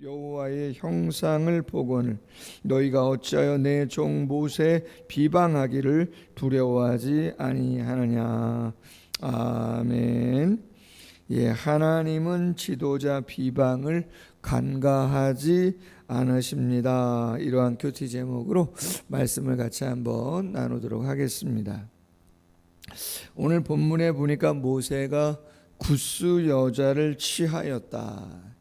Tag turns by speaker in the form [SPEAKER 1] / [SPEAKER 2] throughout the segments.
[SPEAKER 1] 여호와의 형상을 보거늘 너희가 어찌하여 내 종 모세 비방하기를 두려워하지 아니하느냐. 아멘. 예, 하나님은 지도자 비방을 간과하지 않으십니다. 이러한 교티 제목으로 말씀을 같이 한번 나누도록 하겠습니다. 오늘 본문에 보니까 모세가 구스 여자를 취하였다.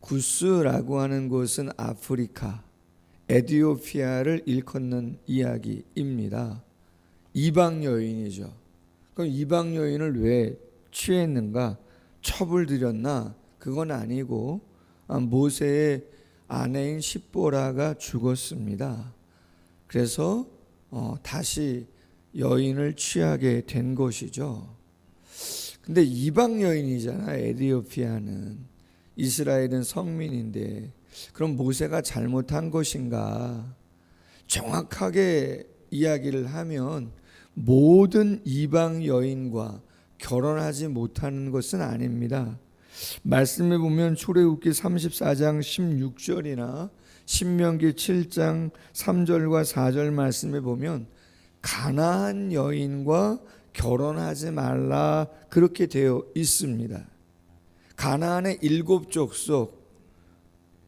[SPEAKER 1] 구스라고 하는 곳은 아프리카, 에티오피아를 일컫는 이야기입니다. 이방 여인이죠. 그럼 이방 여인을 왜 취했는가? 첩을 들였나? 그건 아니고 모세의 아내인 십보라가 죽었습니다. 그래서 다시 여인을 취하게 된 것이죠. 근데 이방 여인이잖아. 에티오피아는 이스라엘은 성민인데 그럼 모세가 잘못한 것인가? 정확하게 이야기를 하면 모든 이방 여인과 결혼하지 못하는 것은 아닙니다. 말씀에 보면 출애굽기 34장 16절이나 신명기 7장 3절과 4절 말씀에 보면 가나안 여인과 결혼하지 말라 그렇게 되어 있습니다. 가나안의 7족속,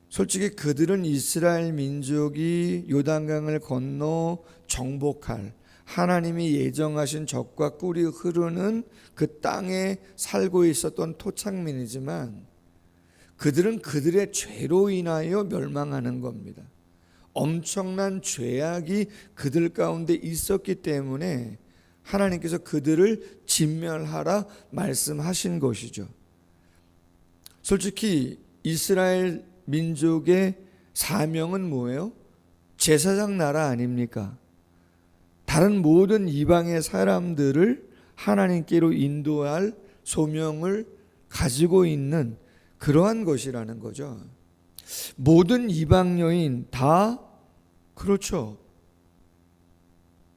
[SPEAKER 1] 솔직히 그들은 이스라엘 민족이 요단강을 건너 정복할 하나님이 예정하신 젖과 꿀이 흐르는 그 땅에 살고 있었던 토착민이지만 그들은 그들의 죄로 인하여 멸망하는 겁니다. 엄청난 죄악이 그들 가운데 있었기 때문에 하나님께서 그들을 진멸하라 말씀하신 것이죠. 솔직히 이스라엘 민족의 사명은 뭐예요? 제사장 나라 아닙니까? 다른 모든 이방의 사람들을 하나님께로 인도할 소명을 가지고 있는 그러한 것이라는 거죠. 모든 이방 여인 다 그렇죠.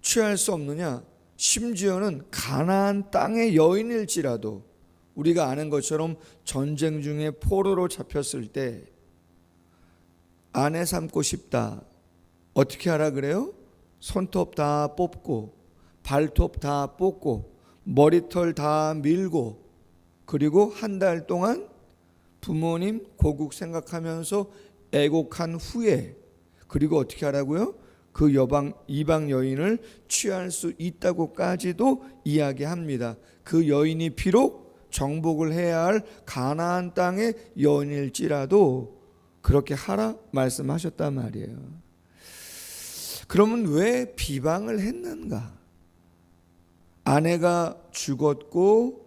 [SPEAKER 1] 취할 수 없느냐? 심지어는 가나안 땅의 여인일지라도 우리가 아는 것처럼 전쟁 중에 포로로 잡혔을 때 아내 삼고 싶다. 어떻게 하라 그래요? 손톱 다 뽑고 발톱 다 뽑고 머리털 다 밀고 그리고 한 달 동안 부모님 고국 생각하면서 애곡한 후에 그리고 어떻게 하라고요? 그 이방 여인을 취할 수 있다고까지도 이야기합니다. 그 여인이 비록 정복을 해야 할 가나안 땅의 여인일지라도 그렇게 하라 말씀하셨단 말이에요. 그러면 왜 비방을 했는가? 아내가 죽었고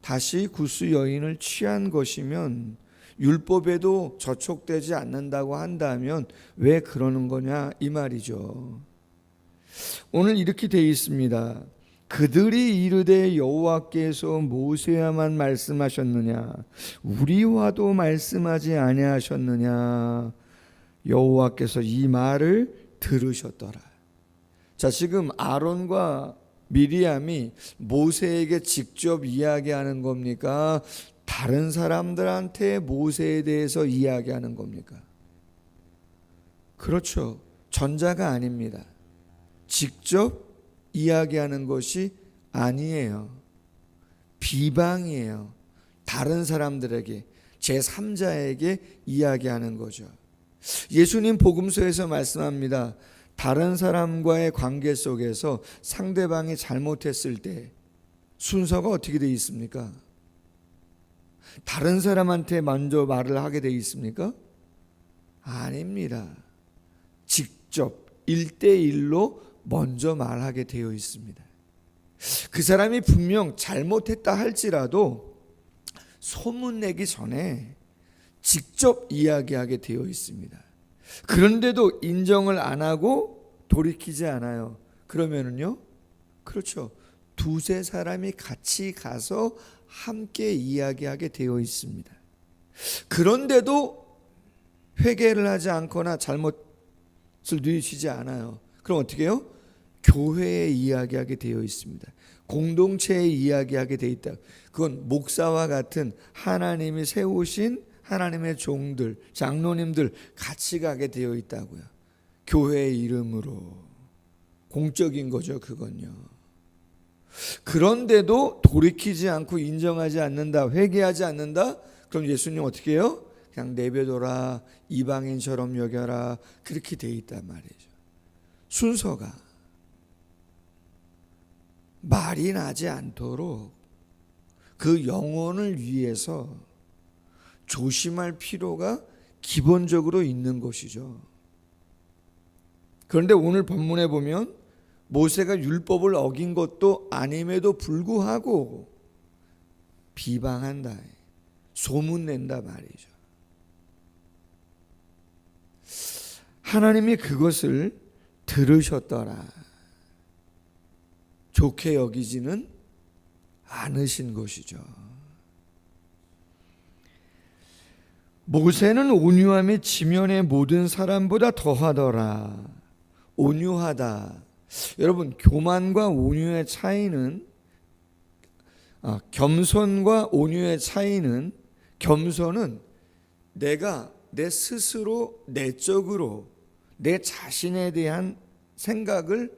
[SPEAKER 1] 다시 구스 여인을 취한 것이면 율법에도 저촉되지 않는다고 한다면 왜 그러는 거냐 이 말이죠. 오늘 이렇게 되어 있습니다. 그들이 이르되 여호와께서 모세야만 말씀하셨느냐 우리와도 말씀하지 아니하셨느냐. 여호와께서 이 말을 들으셨더라. 자, 지금 아론과 미리암이 모세에게 직접 이야기하는 겁니까? 다른 사람들한테 모세에 대해서 이야기하는 겁니까? 그렇죠. 전자가 아닙니다. 직접 이야기하는 것이 아니에요. 비방이에요. 다른 사람들에게, 제3자에게 이야기하는 거죠. 예수님 복음서에서 말씀합니다. 다른 사람과의 관계 속에서 상대방이 잘못했을 때 순서가 어떻게 되어 있습니까? 다른 사람한테 먼저 말을 하게 되어 있습니까? 아닙니다. 직접 1대1로 먼저 말하게 되어 있습니다. 그 사람이 분명 잘못했다 할지라도 소문내기 전에 직접 이야기하게 되어 있습니다. 그런데도 인정을 안 하고 돌이키지 않아요. 그러면은요, 그렇죠. 두세 사람이 같이 가서 함께 이야기하게 되어 있습니다. 그런데도 회개를 하지 않거나 잘못을 뉘우치지 않아요. 그럼 어떻게 해요? 교회에 이야기하게 되어 있습니다. 공동체에 이야기하게 되어 있다. 그건 목사와 같은 하나님이 세우신 하나님의 종들, 장로님들 같이 가게 되어 있다고요. 교회의 이름으로. 공적인 거죠, 그건요. 그런데도 돌이키지 않고 인정하지 않는다, 회개하지 않는다? 그럼 예수님 어떻게 해요? 그냥 내버려둬라, 이방인처럼 여겨라, 그렇게 돼 있단 말이죠. 순서가 말이 나지 않도록 그 영혼을 위해서 조심할 필요가 기본적으로 있는 것이죠. 그런데 오늘 본문에 보면 모세가 율법을 어긴 것도 아님에도 불구하고 비방한다, 소문낸다 말이죠. 하나님이 그것을 들으셨더라, 좋게 여기지는 않으신 것이죠. 모세는 온유함이 지면의 모든 사람보다 더하더라. 온유하다. 여러분, 교만과 온유의 차이는, 겸손과 온유의 차이는, 겸손은 내가 내 스스로 내적으로 내 자신에 대한 생각을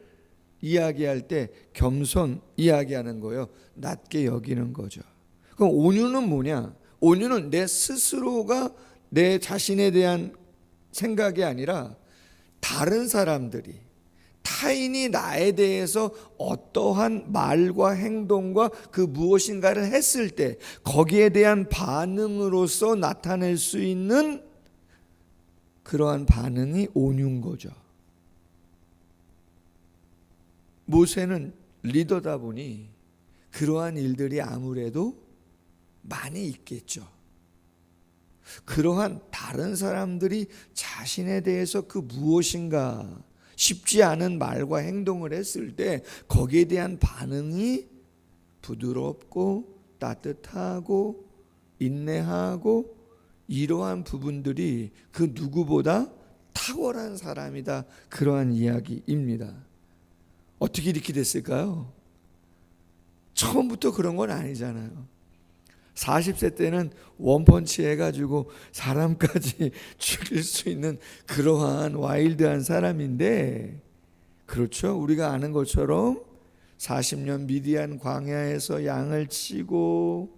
[SPEAKER 1] 이야기할 때 겸손 이야기하는 거예요. 낮게 여기는 거죠. 그럼 온유는 뭐냐? 온유는 내 스스로가 내 자신에 대한 생각이 아니라 다른 사람들이, 타인이 나에 대해서 어떠한 말과 행동과 그 무엇인가를 했을 때 거기에 대한 반응으로서 나타낼 수 있는 그러한 반응이 온유인 거죠. 모세는 리더다 보니 그러한 일들이 아무래도 많이 있겠죠. 그러한 다른 사람들이 자신에 대해서 그 무엇인가 쉽지 않은 말과 행동을 했을 때 거기에 대한 반응이 부드럽고 따뜻하고 인내하고, 이러한 부분들이 그 누구보다 탁월한 사람이다, 그러한 이야기입니다. 어떻게 이렇게 됐을까요? 처음부터 그런 건 아니잖아요. 40세 때는 원펀치 해가지고 사람까지 죽일 수 있는 그러한 와일드한 사람인데, 그렇죠? 우리가 아는 것처럼 40년 미디안 광야에서 양을 치고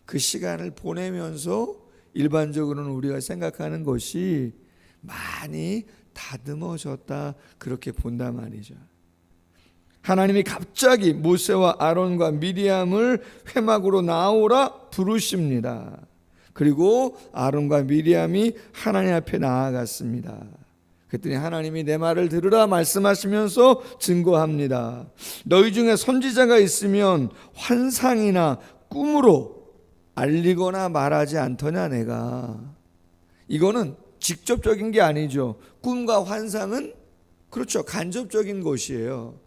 [SPEAKER 1] 그 시간을 보내면서 일반적으로는 우리가 생각하는 것이 많이 다듬어졌다, 그렇게 본단 말이죠. 하나님이 갑자기 모세와 아론과 미리암을 회막으로 나오라 부르십니다. 그리고 아론과 미리암이 하나님 앞에 나아갔습니다. 그랬더니 하나님이 내 말을 들으라 말씀하시면서 증거합니다. 너희 중에 선지자가 있으면 환상이나 꿈으로 알리거나 말하지 않더냐 내가. 이거는 직접적인 게 아니죠. 꿈과 환상은 그렇죠, 간접적인 것이에요.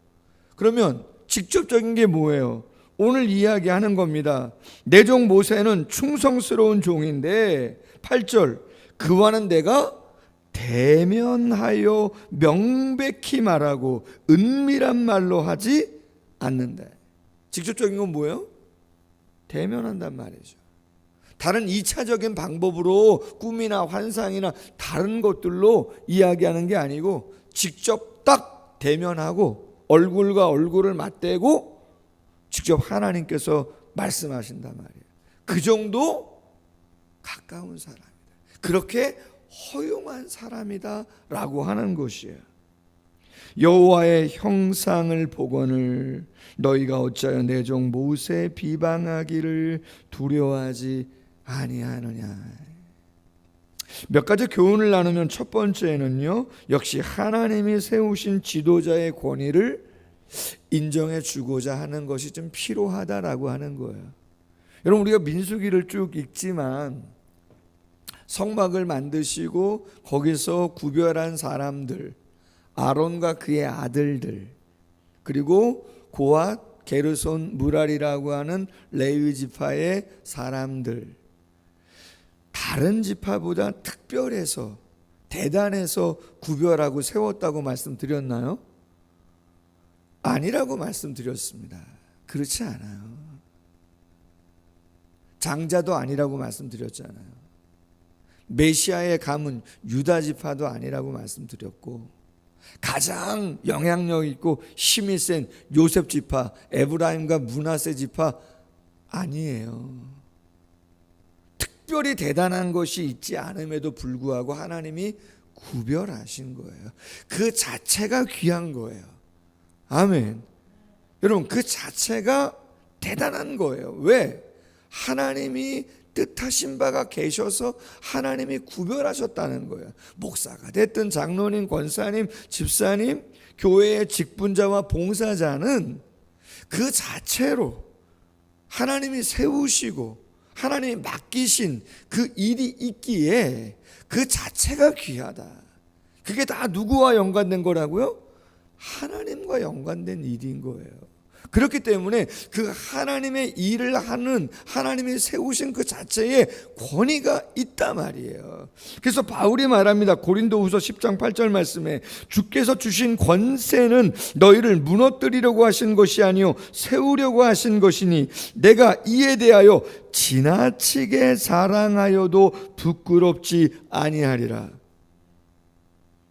[SPEAKER 1] 그러면 직접적인 게 뭐예요? 오늘 이야기하는 겁니다. 내 종 모세는 충성스러운 종인데 8절, 그와는 내가 대면하여 명백히 말하고 은밀한 말로 하지 않는다. 직접적인 건 뭐예요? 대면한단 말이죠. 다른 2차적인 방법으로 꿈이나 환상이나 다른 것들로 이야기하는 게 아니고 직접 딱 대면하고 얼굴과 얼굴을 맞대고 직접 하나님께서 말씀하신단 말이에요. 그 정도 가까운 사람이다, 그렇게 허용한 사람이다 라고 하는 것이에요. 여호와의 형상을 보거늘 너희가 어찌하여 내 종 모세 비방하기를 두려워하지 아니하느냐. 몇 가지 교훈을 나누면 첫 번째는요, 역시 하나님이 세우신 지도자의 권위를 인정해 주고자 하는 것이 좀 필요하다라고 하는 거예요. 여러분, 우리가 민수기를 쭉 읽지만 성막을 만드시고 거기서 구별한 사람들, 아론과 그의 아들들, 그리고 고앗, 게르손, 무랄이라고 하는 레위 지파의 사람들, 다른 지파보다 특별해서 대단해서 구별하고 세웠다고 말씀드렸나요? 아니라고 말씀드렸습니다. 그렇지 않아요. 장자도 아니라고 말씀드렸잖아요. 메시아의 감은 유다 지파도 아니라고 말씀드렸고, 가장 영향력 있고 힘이 센 요셉 지파, 에브라임과 므낫세 지파 아니에요. 특별히 대단한 것이 있지 않음에도 불구하고 하나님이 구별하신 거예요. 그 자체가 귀한 거예요. 아멘. 여러분, 그 자체가 대단한 거예요. 왜? 하나님이 뜻하신 바가 계셔서 하나님이 구별하셨다는 거예요. 목사가 됐든 장로님, 권사님, 집사님, 교회의 직분자와 봉사자는 그 자체로 하나님이 세우시고 하나님이 맡기신 그 일이 있기에 그 자체가 귀하다. 그게 다 누구와 연관된 거라고요? 하나님과 연관된 일인 거예요. 그렇기 때문에 그 하나님의 일을 하는, 하나님이 세우신 그 자체에 권위가 있단 말이에요. 그래서 바울이 말합니다. 고린도후서 10장 8절 말씀에 주께서 주신 권세는 너희를 무너뜨리려고 하신 것이 아니요 세우려고 하신 것이니 내가 이에 대하여 지나치게 자랑하여도 부끄럽지 아니하리라.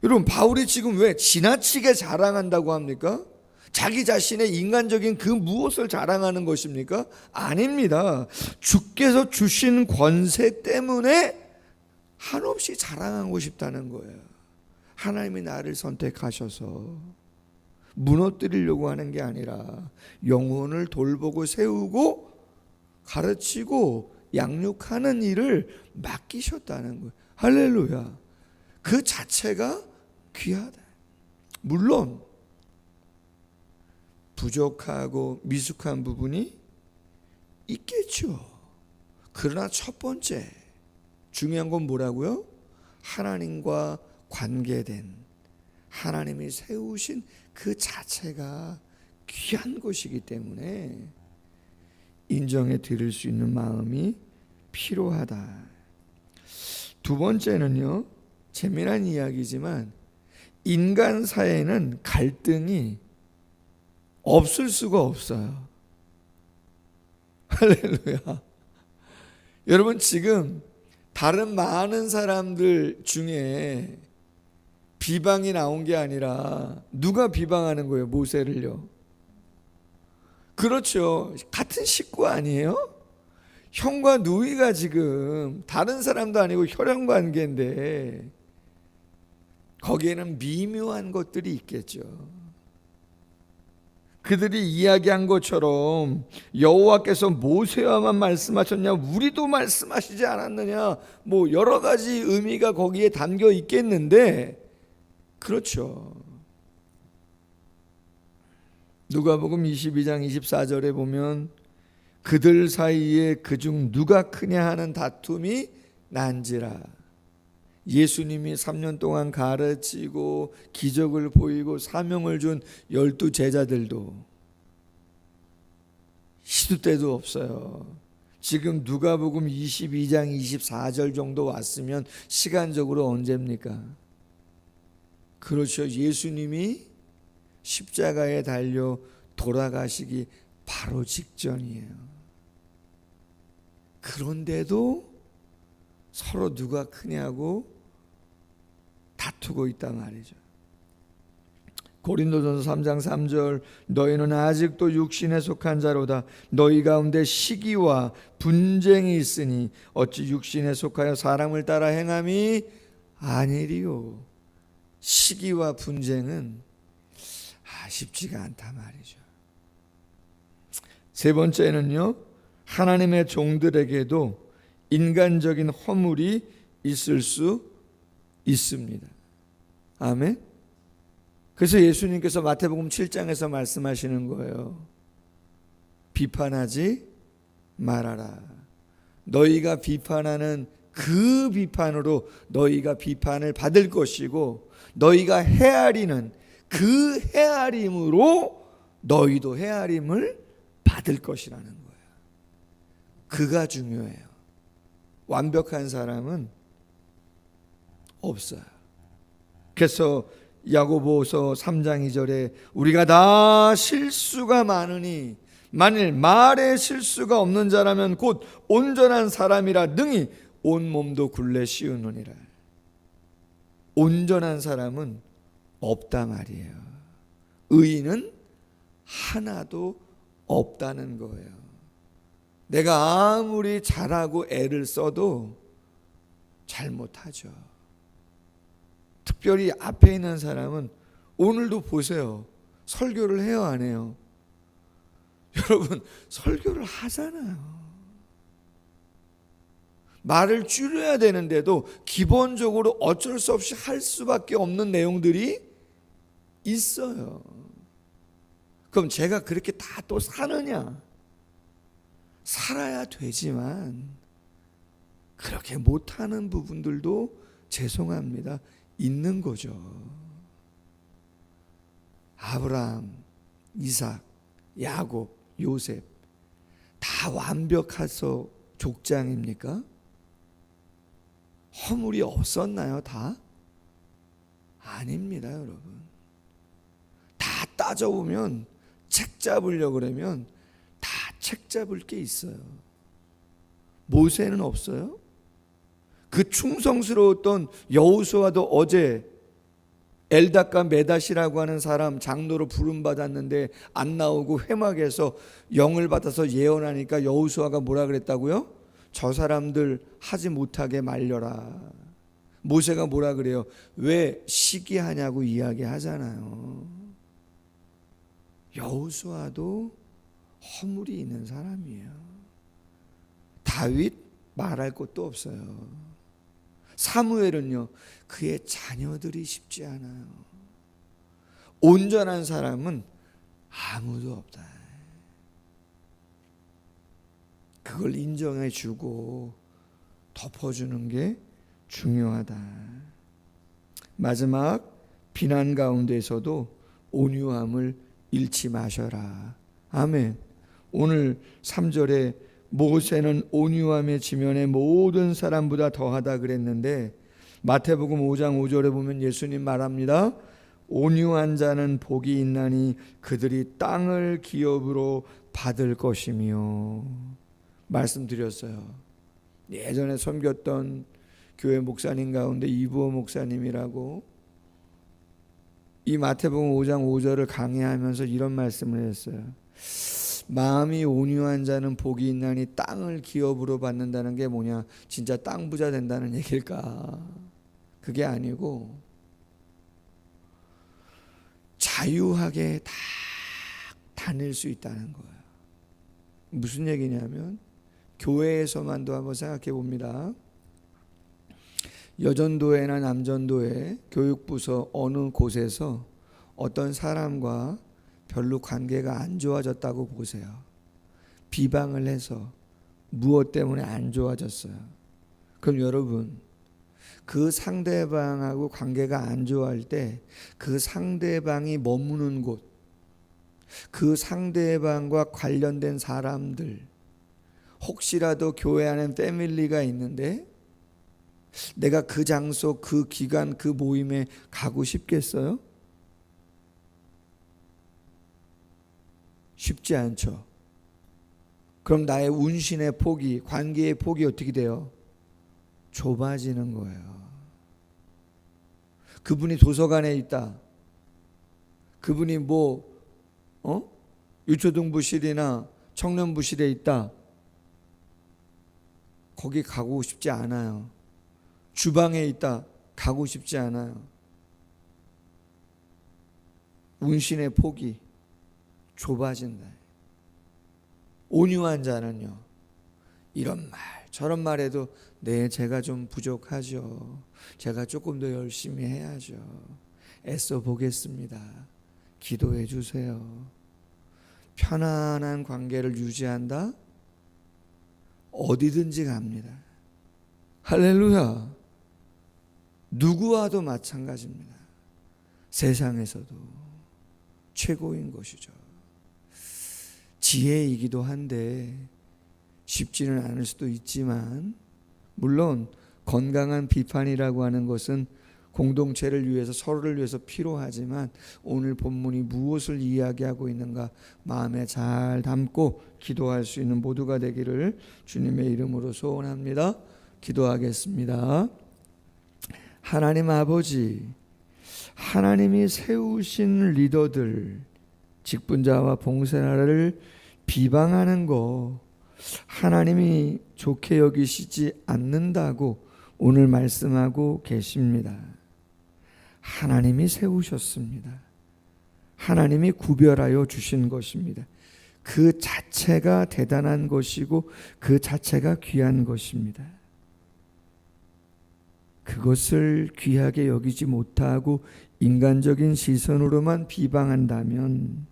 [SPEAKER 1] 여러분, 바울이 지금 왜 지나치게 자랑한다고 합니까? 자기 자신의 인간적인 그 무엇을 자랑하는 것입니까? 아닙니다. 주께서 주신 권세 때문에 한없이 자랑하고 싶다는 거예요. 하나님이 나를 선택하셔서 무너뜨리려고 하는 게 아니라 영혼을 돌보고 세우고 가르치고 양육하는 일을 맡기셨다는 거예요. 할렐루야. 그 자체가 귀하다. 물론 부족하고 미숙한 부분이 있겠죠. 그러나 첫 번째 중요한 건 뭐라고요? 하나님과 관계된, 하나님이 세우신 그 자체가 귀한 것이기 때문에 인정해 드릴 수 있는 마음이 필요하다. 두 번째는요, 재미난 이야기지만 인간 사이에는 갈등이 없을 수가 없어요. 할렐루야. 여러분, 지금 다른 많은 사람들 중에 비방이 나온 게 아니라 누가 비방하는 거예요? 모세를요. 그렇죠. 같은 식구 아니에요? 형과 누이가 지금 다른 사람도 아니고 혈연 관계인데 거기에는 미묘한 것들이 있겠죠. 그들이 이야기한 것처럼 여호와께서 모세와만 말씀하셨냐, 우리도 말씀하시지 않았느냐, 뭐 여러 가지 의미가 거기에 담겨 있겠는데, 그렇죠. 누가복음 22장 24절에 보면 그들 사이에 그중 누가 크냐 하는 다툼이 난지라. 예수님이 3년 동안 가르치고 기적을 보이고 사명을 준 12 제자들도 시도 때도 없어요. 지금 누가복음 22장 24절 정도 왔으면 시간적으로 언제입니까? 그렇죠. 예수님이 십자가에 달려 돌아가시기 바로 직전이에요. 그런데도 서로 누가 크냐고 다투고 있단 말이죠. 고린도전서 3장 3절 너희는 아직도 육신에 속한 자로다. 너희 가운데 시기와 분쟁이 있으니 어찌 육신에 속하여 사람을 따라 행함이 아니리요. 시기와 분쟁은 쉽지가 않단 말이죠. 세 번째는요, 하나님의 종들에게도 인간적인 허물이 있을 수 있습니다. 아멘. 그래서 예수님께서 마태복음 7장에서 말씀하시는 거예요. 비판하지 말아라. 너희가 비판하는 그 비판으로 너희가 비판을 받을 것이고, 너희가 헤아리는 그 헤아림으로 너희도 헤아림을 받을 것이라는 거예요. 그가 중요해요. 완벽한 사람은 없어요. 그래서 야고보서 3장 2절에 우리가 다 실수가 많으니 만일 말에 실수가 없는 자라면 곧 온전한 사람이라 능히 온 몸도 굴레 씌우느니라. 온전한 사람은 없다 말이에요. 의인은 하나도 없다는 거예요. 내가 아무리 잘하고 애를 써도 잘못하죠. 특별히 앞에 있는 사람은 오늘도 보세요. 설교를 해요, 안 해요? 여러분, 설교를 하잖아요. 말을 줄여야 되는데도 기본적으로 어쩔 수 없이 할 수밖에 없는 내용들이 있어요. 그럼 제가 그렇게 다 또 사느냐? 살아야 되지만 그렇게 못하는 부분들도 죄송합니다. 있는 거죠. 아브라함, 이삭, 야곱, 요셉 다 완벽해서 족장입니까? 허물이 없었나요? 다? 아닙니다, 여러분. 다 따져보면 책 잡으려고 그러면 다 책 잡을 게 있어요. 모세는 없어요? 그 충성스러웠던 여호수아도 어제 엘닷과 메닷이라고 하는 사람 장로로 부름받았는데 안 나오고 회막에서 영을 받아서 예언하니까 여호수아가 뭐라 그랬다고요? 저 사람들 하지 못하게 말려라. 모세가 뭐라 그래요? 왜 시기하냐고 이야기하잖아요. 여호수아도 허물이 있는 사람이에요. 다윗 말할 것도 없어요. 사무엘은요, 그의 자녀들이 쉽지 않아요. 온전한 사람은 아무도 없다. 그걸 인정해 주고 덮어주는 게 중요하다. 마지막, 비난 가운데서도 온유함을 잃지 마셔라. 아멘. 오늘 3절에 모세는 온유함의 지면에 모든 사람보다 더하다 그랬는데 마태복음 5장 5절에 보면 예수님 말합니다. 온유한 자는 복이 있나니 그들이 땅을 기업으로 받을 것이며. 말씀드렸어요. 예전에 섬겼던 교회 목사님 가운데 이부호 목사님이라고 이 마태복음 5장 5절을 강의하면서 이런 말씀을 했어요. 마음이 온유한 자는 복이 있나니 땅을 기업으로 받는다는 게 뭐냐? 진짜 땅 부자 된다는 얘기일까? 그게 아니고 자유하게 다 다닐 수 있다는 거예요. 무슨 얘기냐면 교회에서만도 한번 생각해 봅니다. 여전도회나 남전도회 교육부서 어느 곳에서 어떤 사람과 별로 관계가 안 좋아졌다고 보세요. 비방을 해서 무엇 때문에 안 좋아졌어요? 그럼 여러분, 그 상대방하고 관계가 안 좋아할 때 그 상대방이 머무는 곳, 그 상대방과 관련된 사람들, 혹시라도 교회 안에 패밀리가 있는데 내가 그 장소, 그 기간, 그 모임에 가고 싶겠어요? 쉽지 않죠. 그럼 나의 운신의 폭이, 관계의 폭이 어떻게 돼요? 좁아지는 거예요. 그분이 도서관에 있다. 그분이 유초등부실이나 청년부실에 있다. 거기 가고 싶지 않아요. 주방에 있다. 가고 싶지 않아요. 운신의 폭이 좁아진다. 온유한 자는요, 이런 말 저런 말해도 네, 제가 좀 부족하죠. 제가 조금 더 열심히 해야죠. 애써 보겠습니다. 기도해 주세요. 편안한 관계를 유지한다? 어디든지 갑니다. 할렐루야. 누구와도 마찬가지입니다. 세상에서도 최고인 것이죠. 지혜이기도 한데 쉽지는 않을 수도 있지만, 물론 건강한 비판이라고 하는 것은 공동체를 위해서, 서로를 위해서 필요하지만 오늘 본문이 무엇을 이야기하고 있는가 마음에 잘 담고 기도할 수 있는 모두가 되기를 주님의 이름으로 소원합니다. 기도하겠습니다. 하나님 아버지, 하나님이 세우신 리더들, 직분자와 봉사자를 비방하는 거 하나님이 좋게 여기시지 않는다고 오늘 말씀하고 계십니다. 하나님이 세우셨습니다. 하나님이 구별하여 주신 것입니다. 그 자체가 대단한 것이고 그 자체가 귀한 것입니다. 그것을 귀하게 여기지 못하고 인간적인 시선으로만 비방한다면,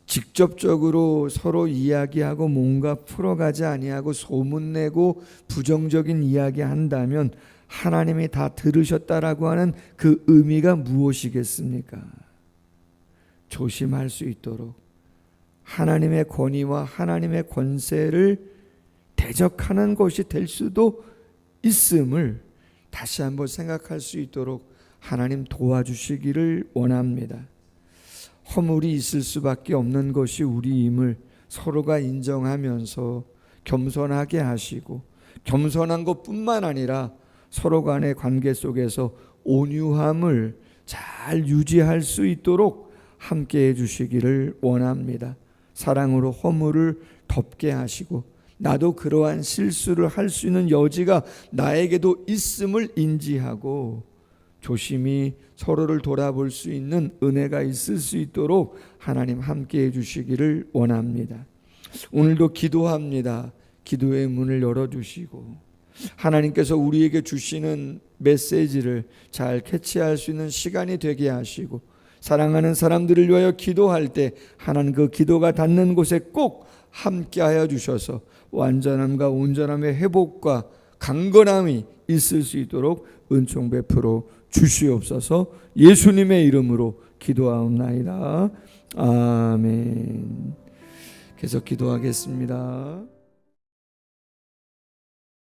[SPEAKER 1] 직접적으로 서로 이야기하고 뭔가 풀어가지 아니하고 소문내고 부정적인 이야기 한다면 하나님이 다 들으셨다라고 하는 그 의미가 무엇이겠습니까? 조심할 수 있도록 하나님의 권위와 하나님의 권세를 대적하는 것이 될 수도 있음을 다시 한번 생각할 수 있도록 하나님 도와주시기를 원합니다. 허물이 있을 수밖에 없는 것이 우리임을 서로가 인정하면서 겸손하게 하시고, 겸손한 것뿐만 아니라 서로 간의 관계 속에서 온유함을 잘 유지할 수 있도록 함께 해주시기를 원합니다. 사랑으로 허물을 덮게 하시고, 나도 그러한 실수를 할 수 있는 여지가 나에게도 있음을 인지하고 조심히 서로를 돌아볼 수 있는 은혜가 있을 수 있도록 하나님 함께 해주시기를 원합니다. 오늘도 기도합니다. 기도의 문을 열어주시고 하나님께서 우리에게 주시는 메시지를 잘 캐치할 수 있는 시간이 되게 하시고, 사랑하는 사람들을 위하여 기도할 때 하나님 그 기도가 닿는 곳에 꼭 함께하여 주셔서 완전함과 온전함의 회복과 강건함이 있을 수 있도록 은총 베풀어 주시옵소서. 예수님의 이름으로 기도하옵나이다. 아멘. 계속 기도하겠습니다.